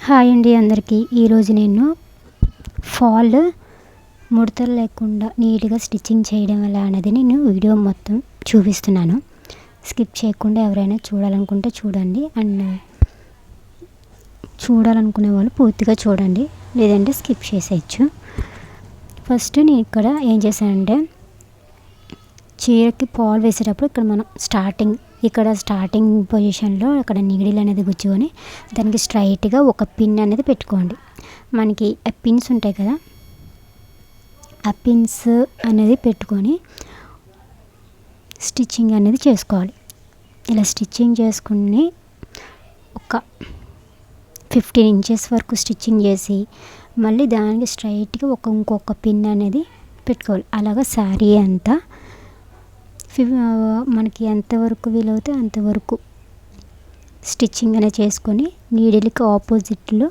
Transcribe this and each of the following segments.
Hi అండి అందరికీ. ఈరోజు నేను ఫాల్ ముడతలు లేకుండా నీట్గా స్టిచ్చింగ్ చేయడం ఎలా అనేది నేను వీడియో మొత్తం చూపిస్తున్నాను. స్కిప్ చేయకుండా ఎవరైనా చూడాలనుకుంటే చూడండి, అండ్ చూడాలనుకునే వాళ్ళు పూర్తిగా చూడండి, లేదంటే స్కిప్ చేసేయచ్చు. ఫస్ట్ నేను ఇక్కడ ఏం చేశానంటే, చీరకి ఫాల్ వేసేటప్పుడు ఇక్కడ మనం స్టార్టింగ్ పొజిషన్లో ఇక్కడ నీడిల్ అనేది గుచ్చుకొని దానికి స్ట్రైట్గా ఒక పిన్ అనేది పెట్టుకోండి. మనకి పిన్స్ ఉంటాయి కదా, ఆ పిన్స్ అనేది పెట్టుకొని స్టిచ్చింగ్ అనేది చేసుకోవాలి. ఇలా స్టిచ్చింగ్ చేసుకుని ఒక 15 ఇంచెస్ వరకు స్టిచ్చింగ్ చేసి మళ్ళీ దానికి స్ట్రైట్గా ఇంకొక పిన్ అనేది పెట్టుకోవాలి. అలాగా శారీ అంతా మనకి ఎంతవరకు వీలవుతే అంతవరకు స్టిచ్చింగ్ అనేది చేసుకొని నీడిల్కి ఆపోజిట్లో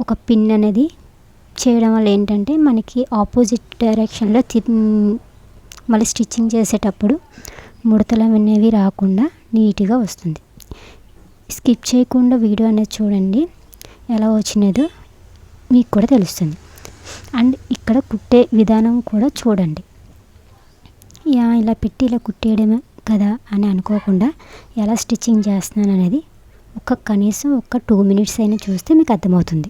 ఒక పిన్ అనేది చేయడం వల్ల ఏంటంటే మనకి ఆపోజిట్ డైరెక్షన్లో మళ్ళీ స్టిచ్చింగ్ చేసేటప్పుడు ముడతలు అనేవి రాకుండా నీట్గా వస్తుంది. స్కిప్ చేయకుండా వీడియో అనేది చూడండి, ఎలా వచ్చినదో మీకు కూడా తెలుస్తుంది. అండ్ ఇక్కడ కుట్టే విధానం కూడా చూడండి. ఇలా పెట్టి ఇలా కుట్టేయడమే కదా అని అనుకోకుండా ఎలా స్టిచ్చింగ్ చేస్తున్నాను అనేది కనీసం 2 minutes అయినా చూస్తే మీకు అర్థమవుతుంది.